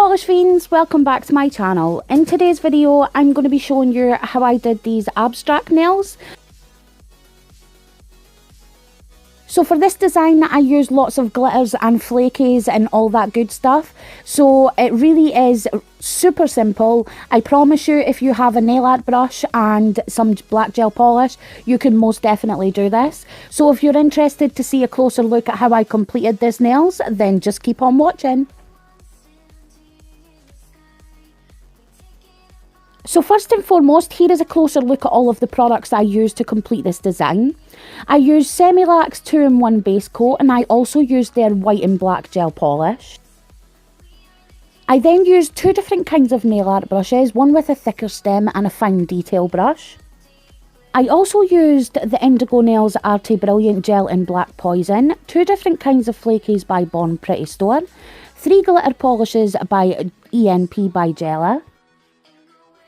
Polish fiends, welcome back to my channel. In today's video I'm going to be showing you how I did these abstract nails. So for this design I used lots of glitters and flakies and all that good stuff. So it really is super simple. I promise you, if you have a nail art brush and some black gel polish, you can most definitely do this. So if you're interested to see a closer look at how I completed these nails, then just keep on watching. So first and foremost, here is a closer look at all of the products I used to complete this design. I used Semi-Lax 2-in-1 base coat, and I also used their white and black gel polish. I then used two different kinds of nail art brushes, one with a thicker stem and a fine detail brush. I also used the Indigo Nails Arte Brilliant Gel in Black Poison, two different kinds of flakies by Born Pretty Store, three glitter polishes by ENP by Gela.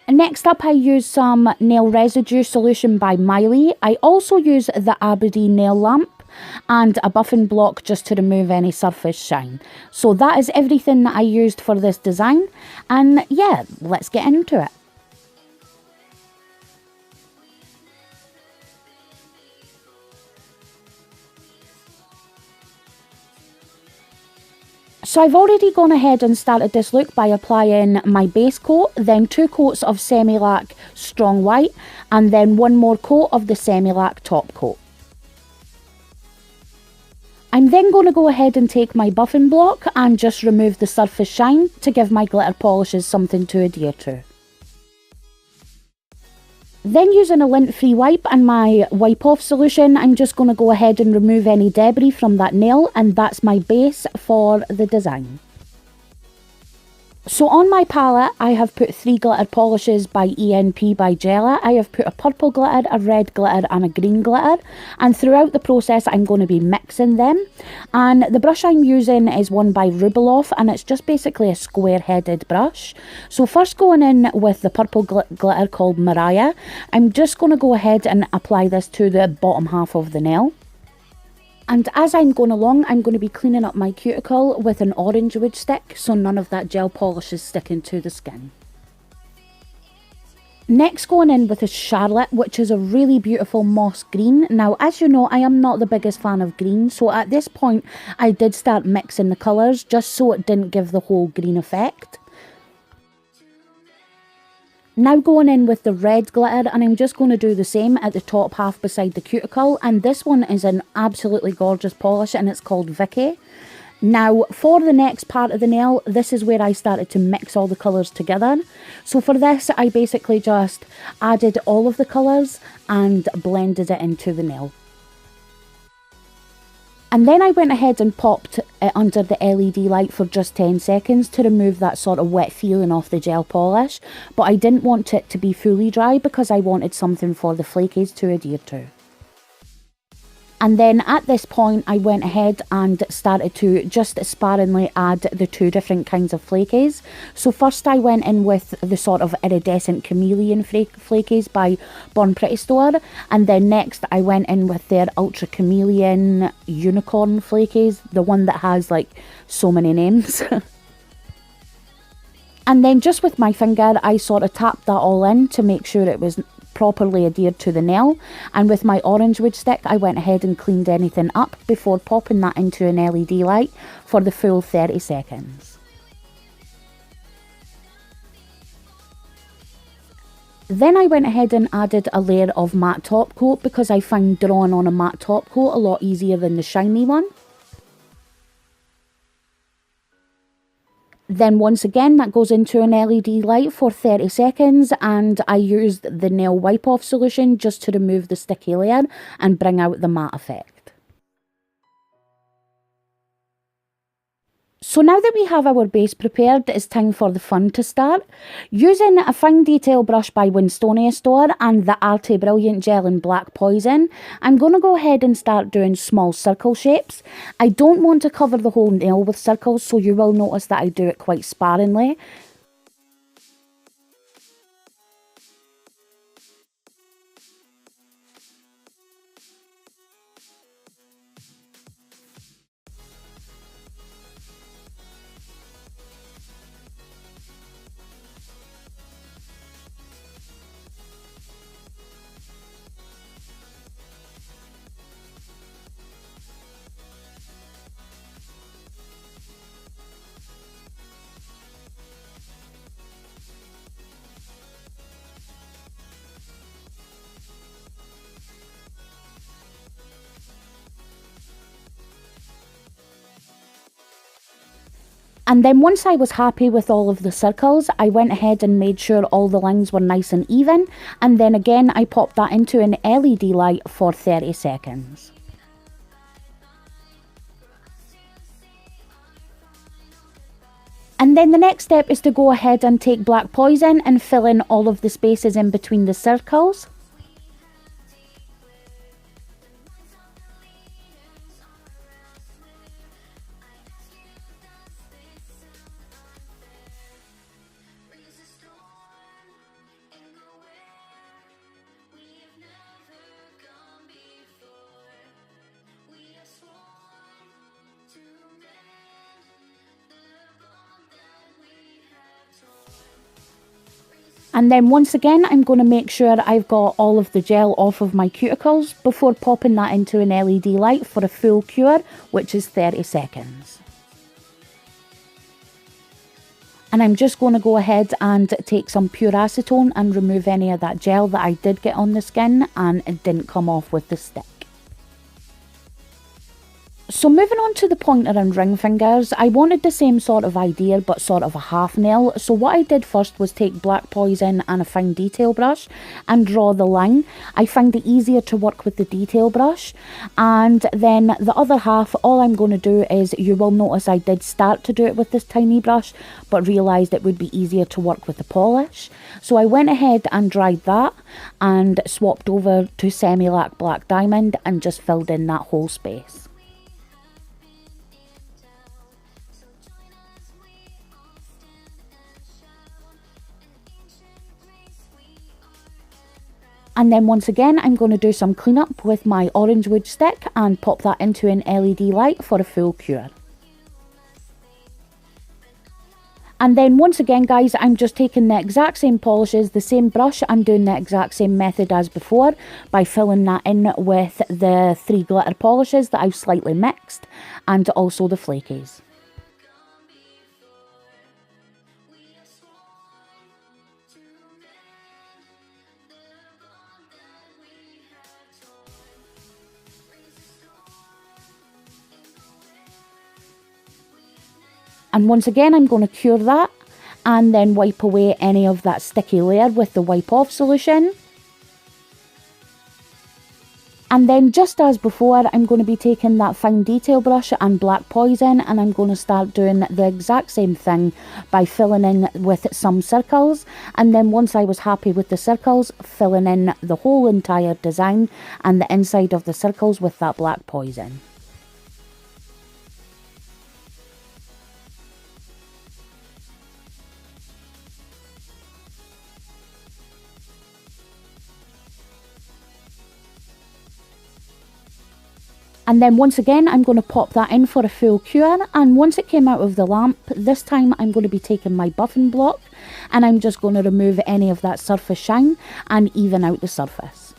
Next up I used some nail residue solution by Miley. I also used the Aberdeen nail lamp and a buffing block just to remove any surface shine. So that is everything that I used for this design, and yeah, let's get into it. So I've already gone ahead and started this look by applying my base coat, then two coats of Semi-Lac Strong White, and then one more coat of the Semi-Lac top coat. I'm then going to go ahead and take my buffing block and just remove the surface shine to give my glitter polishes something to adhere to. Then using a lint-free wipe and my wipe-off solution, I'm just going to go ahead and remove any debris from that nail, and that's my base for the design. So on my palette I have put three glitter polishes by ENP by Gela. I have put a purple glitter, a red glitter and a green glitter, and throughout the process I'm going to be mixing them. And the brush I'm using is one by Rubeloff, and it's just basically a square headed brush. So first, going in with the purple glitter called Mariah, I'm just going to go ahead and apply this to the bottom half of the nail. And as I'm going along, I'm going to be cleaning up my cuticle with an orange wood stick so none of that gel polish is sticking to the skin. Next, going in with a Charlotte, which is a really beautiful moss green. Now, as you know, I am not the biggest fan of green, so at this point I did start mixing the colours just so it didn't give the whole green effect. Now going in with the red glitter, and I'm just going to do the same at the top half beside the cuticle, and this one is an absolutely gorgeous polish and it's called Vicky. Now for the next part of the nail, this is where I started to mix all the colours together. So for this I basically just added all of the colours and blended it into the nail. And then I went ahead and popped it under the LED light for just 10 seconds to remove that sort of wet feeling off the gel polish. But I didn't want it to be fully dry because I wanted something for the flakies to adhere to. And then at this point I went ahead and started to just sparingly add the two different kinds of flakies. So first I went in with the sort of iridescent chameleon flakies by Born Pretty Store, and then next I went in with their ultra chameleon unicorn flakies, the one that has like so many names. And then just with my finger I sort of tapped that all in to make sure it was properly adhered to the nail, and with my orange wood stick I went ahead and cleaned anything up before popping that into an LED light for the full 30 seconds. Then I went ahead and added a layer of matte top coat because I find drawing on a matte top coat a lot easier than the shiny one. Then once again that goes into an LED light for 30 seconds, and I used the nail wipe off solution just to remove the sticky layer and bring out the matte effect. So now that we have our base prepared, it's time for the fun to start. Using a fine detail brush by Winstonia Store and the Arte Brilliant Gel in Black Poison, I'm going to go ahead and start doing small circle shapes. I don't want to cover the whole nail with circles, so you will notice that I do it quite sparingly. And then once I was happy with all of the circles, I went ahead and made sure all the lines were nice and even, and then again I popped that into an LED light for 30 seconds. And then the next step is to go ahead and take black poison and fill in all of the spaces in between the circles. And then once again, I'm going to make sure I've got all of the gel off of my cuticles before popping that into an LED light for a full cure, which is 30 seconds. And I'm just going to go ahead and take some pure acetone and remove any of that gel that I did get on the skin and it didn't come off with the stick. So moving on to the pointer and ring fingers, I wanted the same sort of idea but sort of a half nail. So what I did first was take black poison and a fine detail brush and draw the line. I find it easier to work with the detail brush. And then the other half, all I'm going to do is, you will notice I did start to do it with this tiny brush but realised it would be easier to work with the polish. So I went ahead and dried that and swapped over to semi-lac black diamond and just filled in that whole space. And then once again, I'm going to do some cleanup with my orange wood stick and pop that into an LED light for a full cure. And then once again, guys, I'm just taking the exact same polishes, the same brush, and doing the exact same method as before by filling that in with the 3 glitter polishes that I've slightly mixed and also the flakies. And once again, I'm going to cure that and then wipe away any of that sticky layer with the wipe off solution. And then just as before, I'm going to be taking that fine detail brush and black poison and I'm going to start doing the exact same thing by filling in with some circles. And then once I was happy with the circles, filling in the whole entire design and the inside of the circles with that black poison. And then once again, I'm going to pop that in for a full cure. And once it came out of the lamp, this time I'm going to be taking my buffing block and I'm just going to remove any of that surface shine and even out the surface.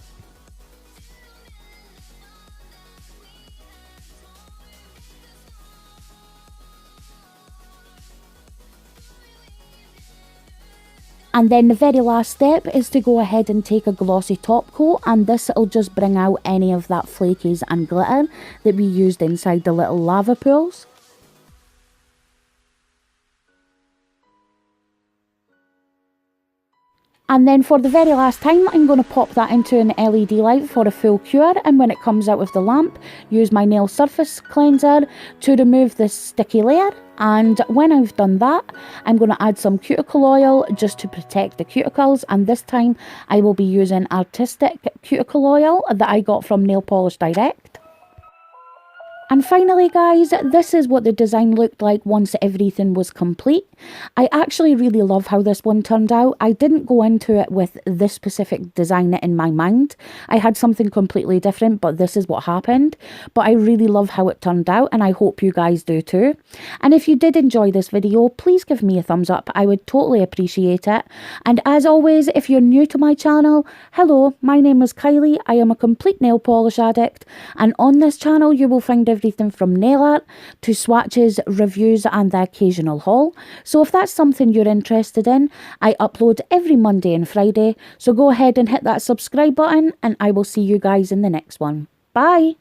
And then the very last step is to go ahead and take a glossy top coat, and this will just bring out any of that flakies and glitter that we used inside the little lava pools. And then for the very last time, I'm going to pop that into an LED light for a full cure, and when it comes out of the lamp, use my nail surface cleanser to remove this sticky layer. And when I've done that, I'm going to add some cuticle oil just to protect the cuticles, and this time I will be using artistic cuticle oil that I got from Nail Polish Direct. And finally, guys, this is what the design looked like once everything was complete. I actually really love how this one turned out. I didn't go into it with this specific design in my mind. I had something completely different, but this is what happened. But I really love how it turned out, and I hope you guys do too. And if you did enjoy this video, please give me a thumbs up. I would totally appreciate it. And as always, if you're new to my channel, hello, my name is Kylie. I am a complete nail polish addict, and on this channel you will find everything from nail art to swatches, reviews and the occasional haul. So if that's something you're interested in, I upload every Monday and Friday, so go ahead and hit that subscribe button and I will see you guys in the next one. Bye!